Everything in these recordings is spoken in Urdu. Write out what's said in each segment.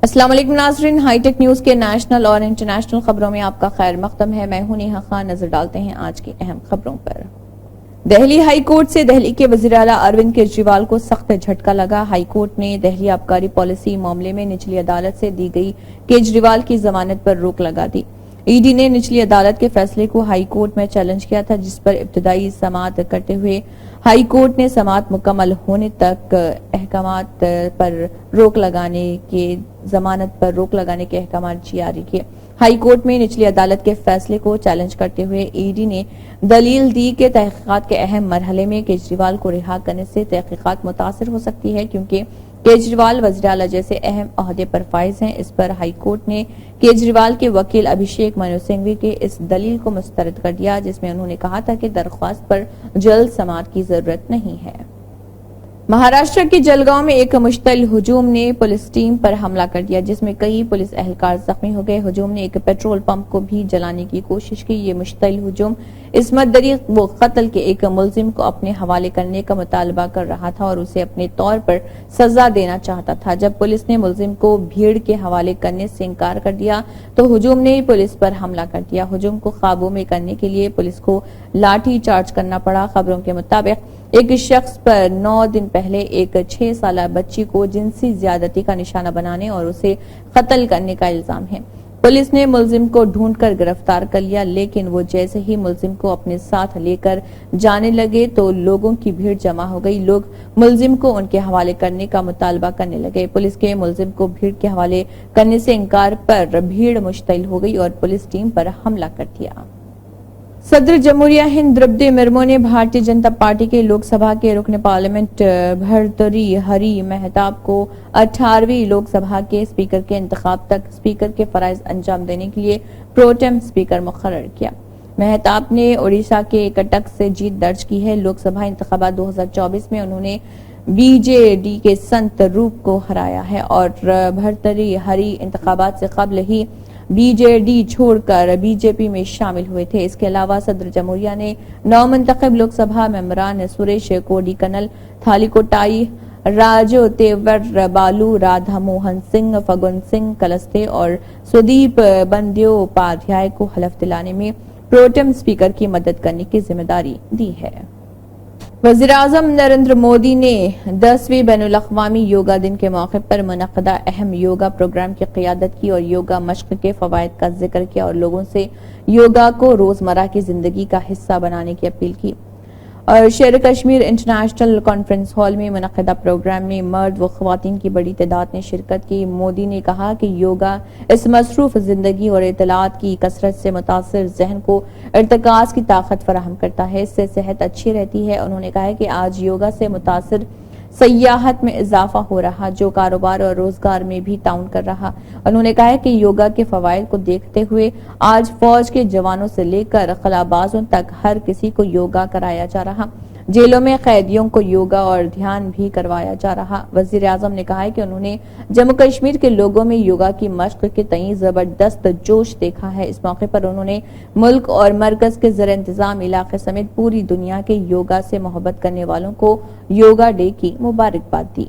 السلام علیکم ناظرین، ہائی ٹیک نیوز کے نیشنل اور انٹرنیشنل خبروں میں آپ کا خیر مقدم ہے۔ میں ہوں نیہا خان۔ نظر ڈالتے ہیں آج کی اہم خبروں پر۔ دہلی ہائی کورٹ سے دہلی کے وزیر اعلیٰ اروند کیجریوال کو سخت جھٹکا لگا۔ ہائی کورٹ نے دہلی آبکاری پالیسی معاملے میں نچلی عدالت سے دی گئی کیجریوال کی ضمانت پر روک لگا دی۔ ای ڈی نے نچلی عدالت کے فیصلے کو ہائی کورٹ میں چیلنج کیا تھا، جس پر ابتدائی سماعت کرتے ہوئے ہائی کورٹ نے سماعت مکمل ہونے تک احکامات پر روک لگانے کے ضمانت پر روک لگانے کے احکامات جاری کیے۔ ہائی کورٹ میں نچلی عدالت کے فیصلے کو چیلنج کرتے ہوئے ای ڈی نے دلیل دی کہ تحقیقات کے اہم مرحلے میں کیجریوال کو رہا کرنے سے تحقیقات متاثر ہو سکتی ہے، کیونکہ کیجریوال وزیر اعلیٰ جیسے اہم عہدے پر فائز ہیں۔ اس پر ہائی کورٹ نے کیجریوال کے وکیل ابھیشیک منو سنگھوی کے اس دلیل کو مسترد کر دیا، جس میں انہوں نے کہا تھا کہ درخواست پر جلد سماعت کی ضرورت نہیں ہے۔ مہاراشٹر کے جلگاؤں میں ایک مشتعل ہجوم نے پولیس ٹیم پر حملہ کر دیا، جس میں کئی پولیس اہلکار زخمی ہو گئے۔ ہجوم نے ایک پیٹرول پمپ کو بھی جلانے کی کوشش کی۔ یہ مشتعل ہجوم عصمت دری و قتل کے ایک ملزم کو اپنے حوالے کرنے کا مطالبہ کر رہا تھا اور اسے اپنے طور پر سزا دینا چاہتا تھا۔ جب پولیس نے ملزم کو بھیڑ کے حوالے کرنے سے انکار کر دیا تو ہجوم نے پولیس پر حملہ کر دیا۔ ہجوم کو قابو میں کرنے کے لیے پولیس کو لاٹھی چارج کرنا پڑا۔ خبروں کے مطابق ایک شخص پر 9 دن پہلے ایک 6 سالہ بچی کو جنسی زیادتی کا نشانہ بنانے اور اسے قتل کرنے کا الزام ہے۔ پولیس نے ملزم کو ڈھونڈ کر گرفتار کر لیا، لیکن وہ جیسے ہی ملزم کو اپنے ساتھ لے کر جانے لگے تو لوگوں کی بھیڑ جمع ہو گئی۔ لوگ ملزم کو ان کے حوالے کرنے کا مطالبہ کرنے لگے۔ پولیس کے ملزم کو بھیڑ کے حوالے کرنے سے انکار پر بھیڑ مشتعل ہو گئی اور پولیس ٹیم پر حملہ کر دیا۔ صدر جمہوریہ ہند درپدی مرمو نے بھارتیہ جنتا پارٹی کے لوک سبھا کے رکن پارلیمنٹ بھرتری ہری مہتاب کو 18ویں لوک سبھا کے اسپیکر کے انتخاب تک اسپیکر کے فرائض انجام دینے کے لیے پروٹیم اسپیکر مقرر کیا۔ مہتاب نے اڑیسہ کے کٹک سے جیت درج کی ہے۔ لوک سبھا انتخابات 2024 میں انہوں نے بی جے ڈی کے سنت روپ کو ہرایا ہے اور بھرتری ہری انتخابات سے قبل ہی بی جے ڈی چھوڑ کر بی جے پی میں شامل ہوئے تھے۔ اس کے علاوہ صدر جمہوریہ نے نومنتخب لوک سبھا ممبران سریش کوڈی کنل، تھالی کوٹائی راجو تیور بالو، رادھا موہن سنگھ، فگن سنگھ کلستے اور سدیپ بندیوپادھیائے کو حلف دلانے میں پروٹیم اسپیکر کی مدد کرنے کی ذمہ داری دی ہے۔ وزیر اعظم نریندر مودی نے 10ویں بین الاقوامی یوگا دن کے موقع پر منعقدہ اہم یوگا پروگرام کی قیادت کی اور یوگا مشق کے فوائد کا ذکر کیا اور لوگوں سے یوگا کو روزمرہ کی زندگی کا حصہ بنانے کی اپیل کی۔ اور شیر کشمیر انٹرنیشنل کانفرنس ہال میں منعقدہ پروگرام میں مرد و خواتین کی بڑی تعداد نے شرکت کی۔ مودی نے کہا کہ یوگا اس مصروف زندگی اور اطلاعات کی کثرت سے متاثر ذہن کو ارتکاز کی طاقت فراہم کرتا ہے، اس سے صحت اچھی رہتی ہے۔ انہوں نے کہا کہ آج یوگا سے متاثر سیاحت میں اضافہ ہو رہا، جو کاروبار اور روزگار میں بھی تعاون کر رہا۔ انہوں نے کہا کہ یوگا کے فوائد کو دیکھتے ہوئے آج فوج کے جوانوں سے لے کر خلا بازوں تک ہر کسی کو یوگا کرایا جا رہا۔ جیلوں میں قیدیوں کو یوگا اور دھیان بھی کروایا جا رہا۔ وزیر اعظم نے کہا کہ انہوں نے جموں کشمیر کے لوگوں میں یوگا کی مشق کے تئیں زبردست جوش دیکھا ہے۔ اس موقع پر انہوں نے ملک اور مرکز کے زیر انتظام علاقے سمیت پوری دنیا کے یوگا سے محبت کرنے والوں کو یوگا ڈے کی مبارکباد دی۔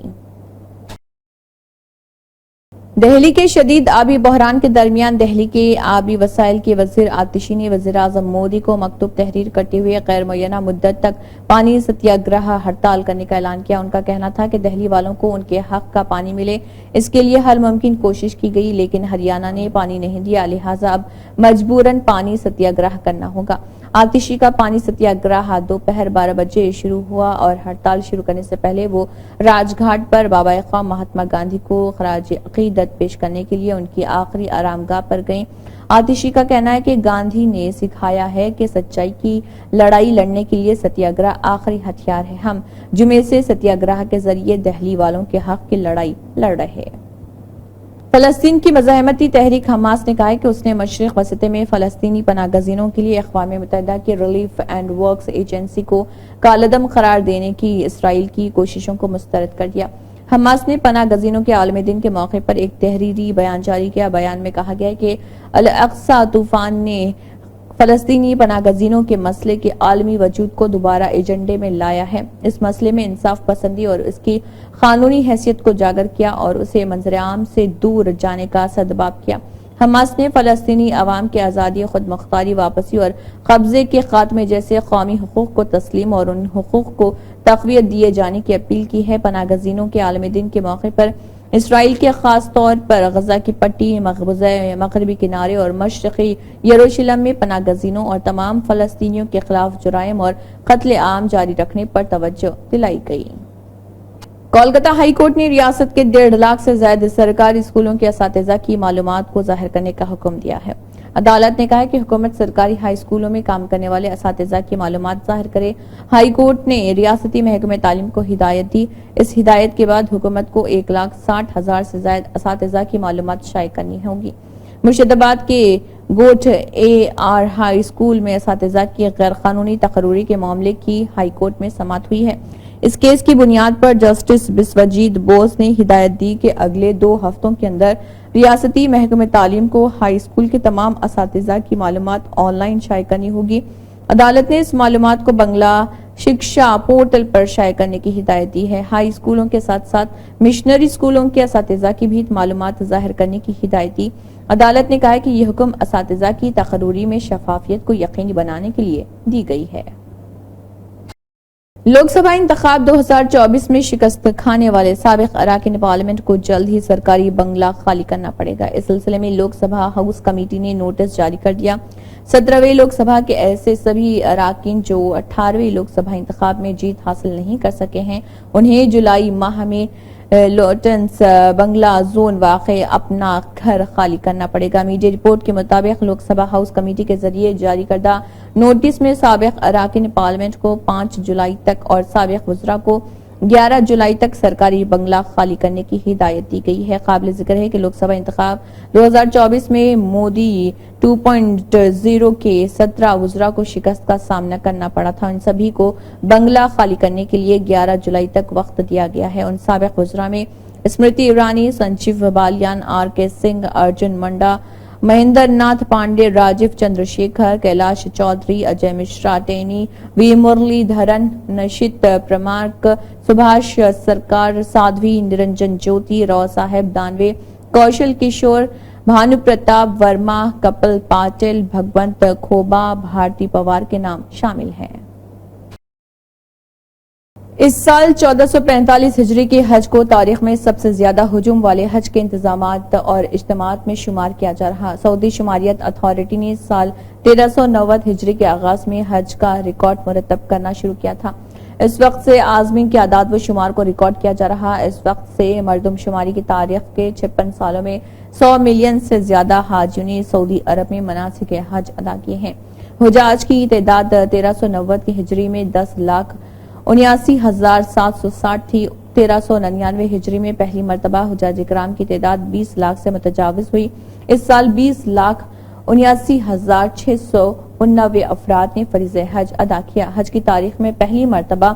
دہلی کے شدید آبی بحران کے درمیان دہلی کے آبی وسائل کے وزیر آتشی نے وزیر اعظم مودی کو مکتوب تحریر کرتے ہوئے غیر معینہ مدت تک پانی ستیاگرہ ہڑتال کرنے کا اعلان کیا۔ ان کا کہنا تھا کہ دہلی والوں کو ان کے حق کا پانی ملے، اس کے لیے ہر ممکن کوشش کی گئی، لیکن ہریانہ نے پانی نہیں دیا، لہٰذا اب مجبوراً پانی ستیاگرہ کرنا ہوگا۔ آتشی کا پانی ستیاگرہ دوپہر 12 بجے شروع ہوا اور ہڑتال شروع کرنے سے پہلے وہ راج گھاٹ پر بابا قوم مہاتما گاندھی کو خراج عقیدت پیش کرنے کے لیے ان کی آخری آرام گاہ پر گئیں۔ آتشی کا کہنا ہے کہ گاندھی نے سکھایا ہے کہ سچائی کی لڑائی لڑنے کے لیے ستیاگرہ آخری ہتھیار ہے۔ ہم جمعے سے ستیاگرہ کے ذریعے دہلی والوں کے حق کی لڑائی لڑ رہے ہیں۔ فلسطین کی مزاحمتی تحریک حماس نے کہا ہے کہ اس نے مشرق وسطی میں فلسطینی پناہ گزینوں کے لیے اقوام متحدہ کی ریلیف اینڈ ورکس ایجنسی کو کالعدم قرار دینے کی اسرائیل کی کوششوں کو مسترد کر دیا۔ حماس نے پناہ گزینوں کے عالمی دن کے موقع پر ایک تحریری بیان جاری کیا۔ بیان میں کہا گیا ہے کہ الاقصی طوفان نے فلسطینی پناہ گزینوں کے مسئلے کے عالمی وجود کو دوبارہ ایجنڈے میں لایا ہے۔ اس مسئلے میں انصاف پسندی اور اس کی قانونی حیثیت کو اجاگر کیا اور اسے منظر عام سے دور جانے کا سدباب کیا۔ حماس نے فلسطینی عوام کے آزادی، خود مختاری، واپسی اور قبضے کے خاتمے جیسے قومی حقوق کو تسلیم اور ان حقوق کو تقویت دیے جانے کی اپیل کی ہے۔ پناہ گزینوں کے عالمی دن کے موقع پر اسرائیل کے خاص طور پر غزہ کی پٹی، مغربی کنارے اور مشرقی یروشلم میں پناہ گزینوں اور تمام فلسطینیوں کے خلاف جرائم اور قتل عام جاری رکھنے پر توجہ دلائی گئی۔ کولکتہ ہائی کورٹ نے ریاست کے 1.5 لاکھ سے زائد سرکاری اسکولوں کے اساتذہ کی معلومات کو ظاہر کرنے کا حکم دیا ہے۔ عدالت نے کہا کہ حکومت سرکاری ہائی اسکولوں میں کام کرنے والے اساتذہ کی معلومات ظاہر کرے۔ ہائی کورٹ نے ریاستی محکمہ تعلیم کو ہدایت دی۔ اس ہدایت کے بعد حکومت کو 1,60,000 سے زائد اساتذہ کی معلومات شائع کرنی ہوگی۔ مرشد آباد کے گوٹھ AR ہائی اسکول میں اساتذہ کی غیر قانونی تقرری کے معاملے کی ہائی کورٹ میں سماعت ہوئی ہے۔ اس کیس کی بنیاد پر جسٹس بسوجیت بوس نے ہدایت دی کہ اگلے 2 ہفتوں کے اندر ریاستی محکمہ تعلیم کو ہائی اسکول کے تمام اساتذہ کی معلومات آن لائن شائع کرنی ہوگی۔ عدالت نے اس معلومات کو بنگلہ شکشا پورٹل پر شائع کرنے کی ہدایت دی ہے۔ ہائی اسکولوں کے ساتھ ساتھ مشنری اسکولوں کے اساتذہ کی بھی معلومات ظاہر کرنے کی ہدایت دی۔ عدالت نے کہا کہ یہ حکم اساتذہ کی تقرری میں شفافیت کو یقینی بنانے کے لیے دی گئی ہے۔ لوک سبھا انتخاب 2024 میں شکست کھانے والے سابق اراکین پارلیمنٹ کو جلد ہی سرکاری بنگلہ خالی کرنا پڑے گا۔ اس سلسلے میں لوک سبھا ہاؤس کمیٹی نے نوٹس جاری کر دیا۔ 17ویں لوک سبھا کے ایسے سبھی اراکین جو 18ویں لوک سبھا انتخاب میں جیت حاصل نہیں کر سکے ہیں، انہیں جولائی ماہ میں لوٹنس بنگلہ زون واقع اپنا گھر خالی کرنا پڑے گا۔ میڈیا رپورٹ کے مطابق لوک سبھا ہاؤس کمیٹی کے ذریعے جاری کردہ نوٹس میں سابق اراکین پارلیمنٹ کو 5 جولائی تک اور سابق وزراء کو 11 جولائی تک سرکاری بنگلہ خالی کرنے کی ہدایت دی گئی ہے۔ قابل ذکر ہے کہ لوک سبھا انتخاب 2024 میں مودی 2.0 کے 17 وزراء کو شکست کا سامنا کرنا پڑا تھا۔ ان سبھی کو بنگلہ خالی کرنے کے لیے 11 جولائی تک وقت دیا گیا ہے۔ ان سابق وزراء میں اسمرتی ایرانی، سنجیو بالیان، RK سنگھ، ارجن منڈا، مہندر ناتھ پانڈے، راجیو چندر شیکھر، کیلاش چودھری، اجے مشرا ٹینی، وی مرلی دھرن، نشت پرمارک، سبھاش سرکار، سادھوی نرنجن جیوتی، راؤ صاحب دانوے، کوشل کشور، بھانو پرتاپ ورما، کپل پاٹل، بھگونت کھوبا، بھارتی پوار کے نام شامل ہیں۔ اس سال 1445 ہجری کے حج کو تاریخ میں سب سے زیادہ ہجوم والے حج کے انتظامات اور اجتماعات میں شمار کیا جا رہا۔ سعودی شماریات اتھارٹی نے سال 1390 ہجری کے آغاز میں حج کا ریکارڈ مرتب کرنا شروع کیا تھا۔ اس وقت سے عازمین کے اعداد و شمار کو ریکارڈ کیا جا رہا۔ اس وقت سے مردم شماری کی تاریخ کے 56 سالوں میں 100 ملین سے زیادہ حاجیوں نے سعودی عرب میں مناسک حج ادا کیے ہیں۔ حجاج کی تعداد 1390 کی ہجری میں 10,79,760 تھی۔ 1399 ہجری میں پہلی مرتبہ حجاج کرام کی تعداد 20 لاکھ سے متجاوز ہوئی۔ اس سال 20,79,689 افراد نے فریضہ حج ادا کیا۔ حج کی تاریخ میں پہلی مرتبہ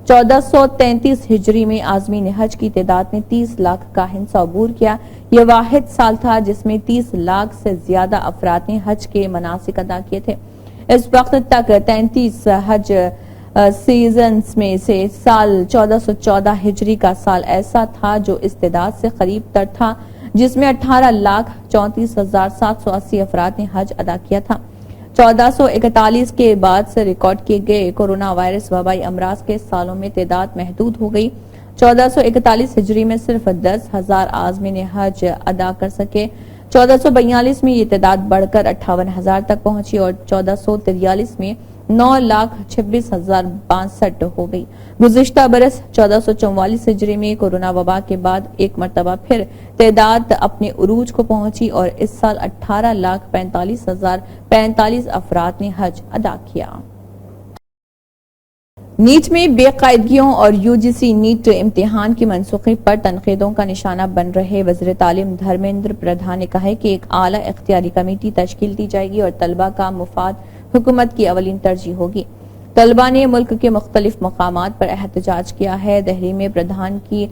1433 ہجری میں عازمین حج کی تعداد نے 30 لاکھ کا ہندسہ عبور کیا۔ یہ واحد سال تھا جس میں 30 لاکھ سے زیادہ افراد نے حج کے مناسک ادا کیے تھے۔ اس وقت تک 33 حج سیزنز میں سے سال 1414 ہجری کا سال ایسا تھا جو اس تعداد سے قریب تر تھا، جس میں 18,34,780 افراد نے حج ادا کیا تھا۔ 1441 کے بعد سے ریکارڈ کیے گئے کورونا وائرس وبائی امراض کے سالوں میں تعداد محدود ہو گئی۔ 1441 ہجری میں صرف 10,000 عازمین حج ادا کر سکے۔ 1442 میں یہ تعداد بڑھ کر 58,000 تک پہنچی اور 1443 میں 9,26,062 ہو گئی۔ گزشتہ برس 1444 ہجری میں کورونا وبا کے بعد ایک مرتبہ پھر تعداد اپنے عروج کو پہنچی اور اس سال 18,45,045 افراد نے حج ادا کیا۔ نیٹ میں بے قاعدگیوں اور UGC نیٹ امتحان کی منسوخی پر تنقیدوں کا نشانہ بن رہے وزیر تعلیم دھرمیندر پردھان نے کہا ہے کہ ایک اعلیٰ اختیاری کمیٹی تشکیل دی جائے گی اور طلبہ کا مفاد حکومت کی اولین ترجیح ہوگی۔ طلبہ نے ملک کے مختلف مقامات پر احتجاج کیا ہے۔ دہلی میں پردھان کی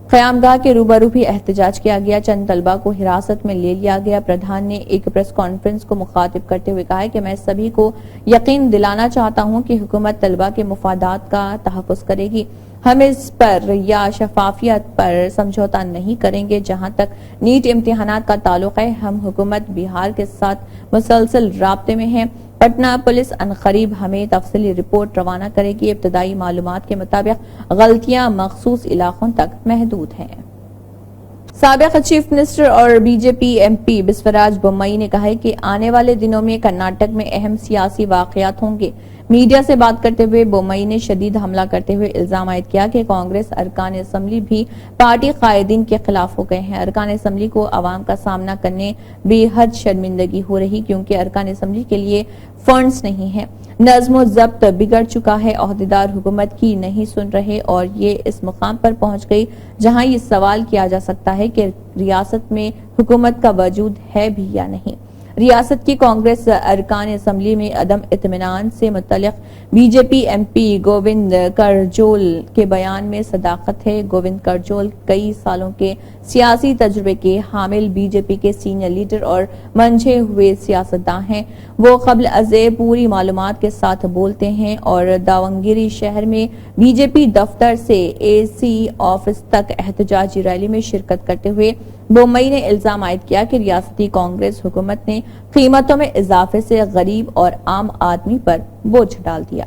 قیام گاہ کے روبرو بھی احتجاج کیا گیا، چند طلبہ کو حراست میں لے لیا گیا۔ پردھان نے ایک پریس کانفرنس کو مخاطب کرتے ہوئے کہا کہ میں سبھی کو یقین دلانا چاہتا ہوں کہ حکومت طلبہ کے مفادات کا تحفظ کرے گی۔ ہم اس پر یا شفافیت پر سمجھوتہ نہیں کریں گے۔ جہاں تک نیٹ امتحانات کا تعلق ہے، ہم حکومت بہار کے ساتھ مسلسل رابطے میں ہیں۔ پٹنہ پولیس عنقریب ہمیں تفصیلی رپورٹ روانہ کرے گی۔ ابتدائی معلومات کے مطابق غلطیاں مخصوص علاقوں تک محدود ہیں۔ سابق چیف منسٹر اور B J P M P Basavaraj Bommai نے کہا ہے کہ آنے والے دنوں میں کرناٹک میں اہم سیاسی واقعات ہوں گے۔ میڈیا سے بات کرتے ہوئے بومئی نے شدید حملہ کرتے ہوئے الزام عائد کیا کہ کانگریس ارکان اسمبلی بھی پارٹی قائدین کے خلاف ہو گئے ہیں۔ ارکان اسمبلی کو عوام کا سامنا کرنے بے حد شرمندگی ہو رہی کیونکہ ارکان اسمبلی کے لیے فنڈز نہیں ہیں۔ نظم و ضبط بگڑ چکا ہے، عہدیدار حکومت کی نہیں سن رہے اور یہ اس مقام پر پہنچ گئی جہاں یہ سوال کیا جا سکتا ہے کہ ریاست میں حکومت کا وجود ہے بھی یا نہیں۔ ریاست کی کانگریس ارکان اسمبلی میں عدم اطمینان سے متعلق B J P M P Govind Karjol کے بیان میں صداقت ہے۔ گووند کرجول کئی سالوں کے سیاسی تجربے کے حامل بی جے پی کے سینئر لیڈر اور منجھے ہوئے سیاستداں ہیں۔ وہ قبل ازیں پوری معلومات کے ساتھ بولتے ہیں اور داونگیری شہر میں بی جے پی دفتر سے اے سی آفس تک احتجاجی ریلی میں شرکت کرتے ہوئے بومئی نے الزام عائد کیا کہ ریاستی کانگریس حکومت نے قیمتوں میں اضافے سے غریب اور عام آدمی پر بوجھ ڈال دیا۔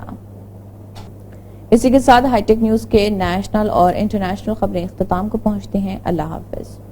اسی کے ساتھ ہائی ٹیک نیوز کے نیشنل اور انٹرنیشنل خبریں اختتام کو پہنچتے ہیں۔ اللہ حافظ۔